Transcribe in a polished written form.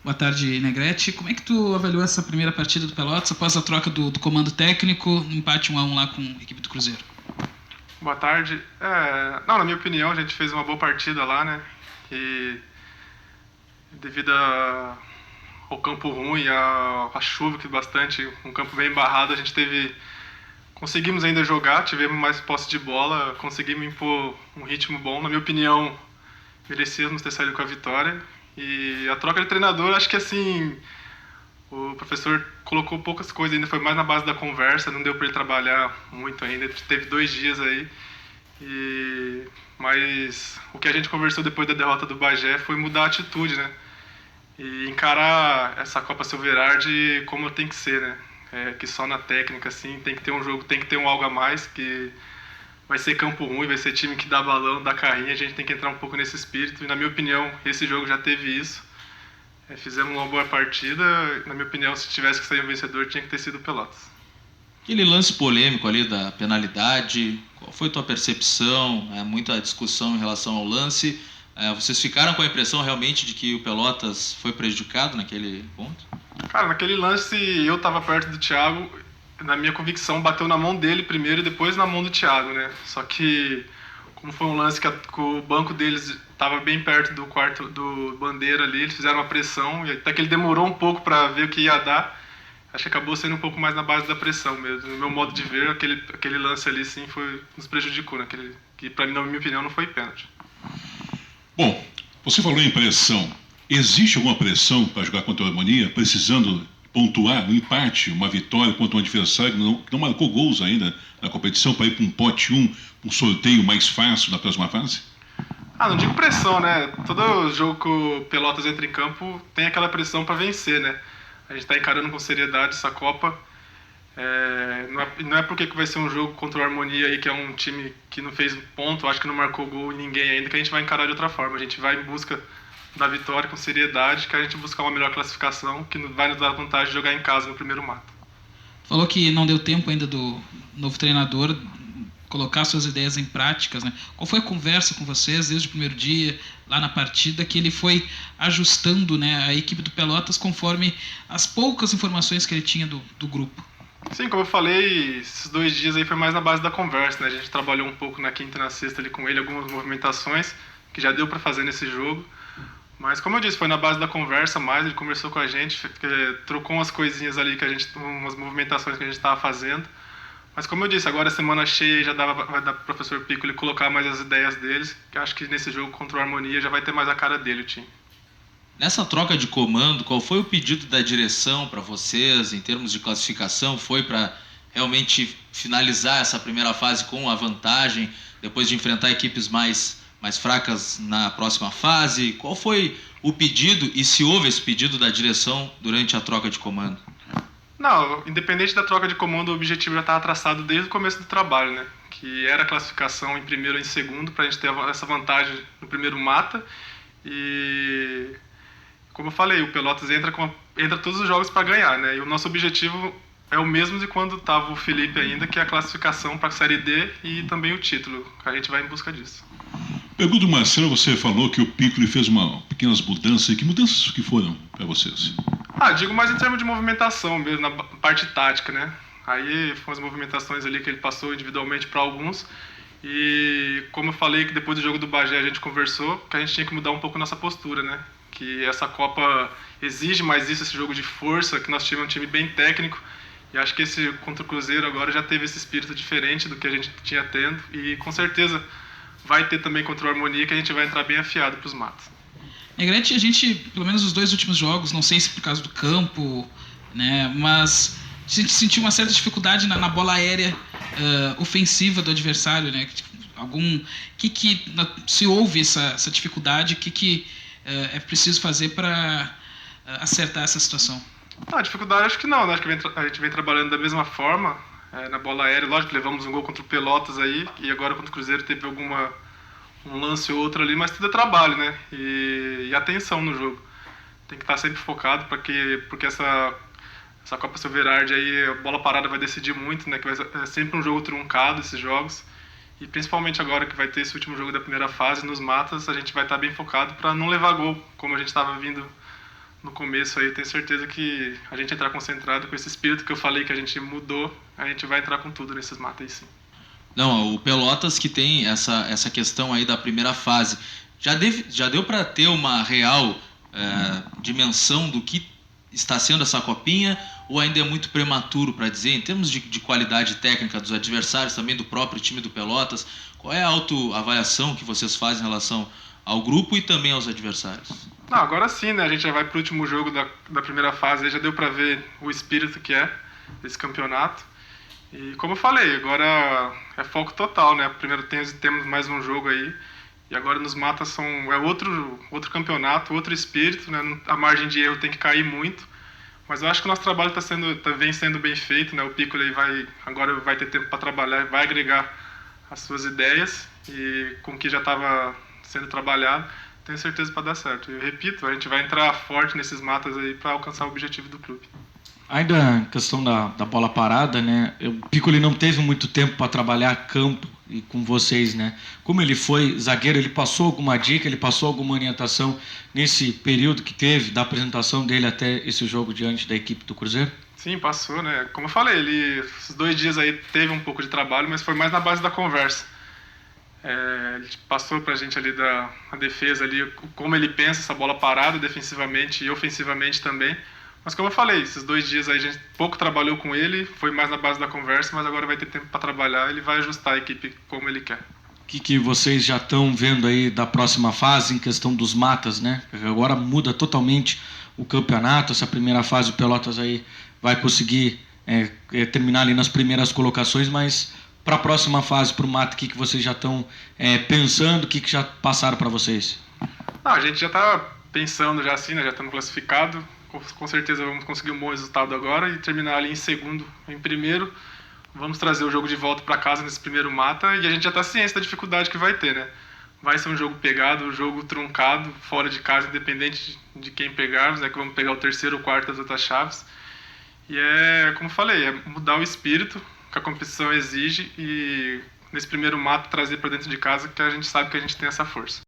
Boa tarde, Negrete. Como é que tu avaliou essa primeira partida do Pelotas após a troca do comando técnico, no empate 1-1 lá com a equipe do Cruzeiro? Boa tarde. Não, na minha opinião, a gente fez uma boa partida lá, né? E devido ao campo ruim, a chuva que bastante, um campo bem embarrado, a gente teve. Conseguimos ainda jogar, tivemos mais posse de bola, conseguimos impor um ritmo bom. Na minha opinião, merecíamos ter saído com a vitória. E a troca de treinador, acho que assim, o professor colocou poucas coisas, ainda foi mais na base da conversa, não deu para ele trabalhar muito ainda, teve 2 dias aí. Mas o que a gente conversou depois da derrota do Bagé foi mudar a atitude, né? E encarar essa Copa Silverard como tem que ser, né? Que só na técnica, assim, tem que ter um jogo, tem que ter um algo a mais, que vai ser campo ruim, vai ser time que dá balão, dá carrinha, a gente tem que entrar um pouco nesse espírito. E na minha opinião, esse jogo já teve isso. Fizemos uma boa partida, na minha opinião, se tivesse que sair um vencedor, tinha que ter sido o Pelotas. Aquele lance polêmico ali da penalidade, qual foi a tua percepção? Muita discussão em relação ao lance. Vocês ficaram com a impressão realmente de que o Pelotas foi prejudicado naquele ponto? Cara, naquele lance eu estava perto do Thiago, na minha convicção bateu na mão dele primeiro e depois na mão do Thiago, né? Só que como foi um lance que o banco deles estava bem perto do quarto do Bandeira ali, eles fizeram uma pressão e até que ele demorou um pouco para ver o que ia dar. Acho que acabou sendo um pouco mais na base da pressão mesmo. No meu modo de ver, aquele lance ali sim nos prejudicou, né? Que para mim, na minha opinião, não foi pênalti. Bom, você falou em pressão. Existe alguma pressão para jogar contra a Harmonia, precisando pontuar um empate, uma vitória contra um adversário que não marcou gols ainda na competição, para ir para um pote 1, um sorteio mais fácil na próxima fase? Não digo pressão, né? Todo jogo que o Pelotas entra em campo tem aquela pressão para vencer, né? A gente está encarando com seriedade essa Copa. Não é porque vai ser um jogo contra o Harmonia aí, que é um time que não fez ponto, acho que não marcou gol em ninguém ainda, que a gente vai encarar de outra forma. A gente vai em busca da vitória com seriedade, que a gente buscar uma melhor classificação, que vai nos dar vantagem de jogar em casa no primeiro mata. Falou que não deu tempo ainda do novo treinador colocar suas ideias em práticas, né? Qual foi a conversa com vocês desde o primeiro dia, lá na partida, que ele foi ajustando, né, a equipe do Pelotas conforme as poucas informações que ele tinha do grupo? Sim, como eu falei, esses 2 dias aí foi mais na base da conversa, né? A gente trabalhou um pouco na quinta e na sexta ali com ele, algumas movimentações que já deu para fazer nesse jogo. Mas como eu disse, foi na base da conversa mais, ele conversou com a gente, trocou umas coisinhas ali, umas movimentações que a gente estava fazendo. Mas como eu disse, agora a semana cheia já vai dar pro professor Pico ele colocar mais as ideias deles, que eu acho que nesse jogo contra o Harmonia já vai ter mais a cara dele o time. Nessa troca de comando, qual foi o pedido da direção para vocês em termos de classificação? Foi para realmente finalizar essa primeira fase com a vantagem, depois de enfrentar equipes mais fracas na próxima fase? Qual foi o pedido e se houve esse pedido da direção durante a troca de comando? Não, independente da troca de comando, o objetivo já estava traçado desde o começo do trabalho, né? Que era a classificação em primeiro ou em segundo, para a gente ter essa vantagem no primeiro mata. E, como eu falei, o Pelotas entra todos os jogos para ganhar, né? E o nosso objetivo é o mesmo de quando estava o Felipe ainda, que é a classificação para a Série D e também o título. A gente vai em busca disso. Pergunta do Marcelo, você falou que o Piccoli fez pequenas mudanças. Que mudanças que foram para vocês? Digo mais em termos de movimentação mesmo, na parte tática, né? Aí foram as movimentações ali que ele passou individualmente para alguns. E como eu falei que depois do jogo do Bagé a gente conversou, que a gente tinha que mudar um pouco nossa postura, né? Que essa Copa exige mais isso, esse jogo de força, que nós tivemos um time bem técnico. E acho que esse contra o Cruzeiro agora já teve esse espírito diferente do que a gente tinha tendo. E com certeza vai ter também contra o Harmonia, que a gente vai entrar bem afiado para os matos. Negrete, a gente, pelo menos os 2 últimos jogos, não sei se por causa do campo, né, mas a gente sentiu uma certa dificuldade na bola aérea ofensiva do adversário, né? Se houve essa dificuldade, o que é preciso fazer para acertar essa situação? A dificuldade acho que não, né? Acho que a gente vem trabalhando da mesma forma na bola aérea. Lógico que levamos um gol contra o Pelotas aí, e agora contra o Cruzeiro teve um lance ou outro ali, mas tudo é trabalho, né? E atenção no jogo. Tem que estar sempre focado, porque essa Copa Silverard aí, a bola parada vai decidir muito, né? Que é sempre um jogo truncado, esses jogos. E principalmente agora que vai ter esse último jogo da primeira fase, nos matas, a gente vai estar bem focado para não levar gol, como a gente estava vindo no começo aí, tenho certeza que a gente entrar concentrado com esse espírito que eu falei que a gente mudou, a gente vai entrar com tudo nesses matas aí sim. Não, o Pelotas que tem essa questão aí da primeira fase, já deu para ter uma real dimensão do que está sendo essa copinha, ou ainda é muito prematuro para dizer, em termos de qualidade técnica dos adversários, também do próprio time do Pelotas? Qual é a autoavaliação que vocês fazem em relação ao grupo e também aos adversários? Não, agora sim, né? A gente já vai para o último jogo da primeira fase, aí já deu para ver o espírito que é desse campeonato. E como eu falei, agora é foco total, né? Primeiro temos mais um jogo aí, e agora nos matas é outro campeonato, outro espírito, né? A margem de erro tem que cair muito, mas eu acho que o nosso trabalho vem sendo bem feito, né? O Piccoli agora vai ter tempo para trabalhar, vai agregar as suas ideias e com o que já estava sendo trabalhado, tenho certeza para dar certo. Eu repito, a gente vai entrar forte nesses matas aí para alcançar o objetivo do clube. Ainda a questão da bola parada, né? O Piccoli não teve muito tempo para trabalhar campo e com vocês, né? Como ele foi zagueiro, ele passou alguma dica, ele passou alguma orientação nesse período que teve da apresentação dele até esse jogo diante da equipe do Cruzeiro? Sim, passou, né? Como eu falei, esses 2 dias aí teve um pouco de trabalho, mas foi mais na base da conversa. Ele passou pra gente ali a defesa ali, como ele pensa essa bola parada defensivamente e ofensivamente também. Mas como eu falei, esses 2 dias aí a gente pouco trabalhou com ele, foi mais na base da conversa, mas agora vai ter tempo para trabalhar, ele vai ajustar a equipe como ele quer. O que vocês já estão vendo aí da próxima fase em questão dos matas, né? Agora muda totalmente o campeonato, essa primeira fase o Pelotas aí vai conseguir terminar ali nas primeiras colocações, mas para a próxima fase, para o mata, o que vocês já estão pensando, o que já passaram para vocês? Não, a gente já está pensando já assim, né? Já estamos classificados. Com certeza vamos conseguir um bom resultado agora e terminar ali em segundo, em primeiro. Vamos trazer o jogo de volta para casa nesse primeiro mata e a gente já está ciente da dificuldade que vai ter, né? Vai ser um jogo pegado, um jogo truncado, fora de casa, independente de quem pegarmos, né? Que vamos pegar o terceiro ou quarto das outras chaves. E como eu falei, é mudar o espírito que a competição exige e nesse primeiro mata trazer para dentro de casa, que a gente sabe que a gente tem essa força.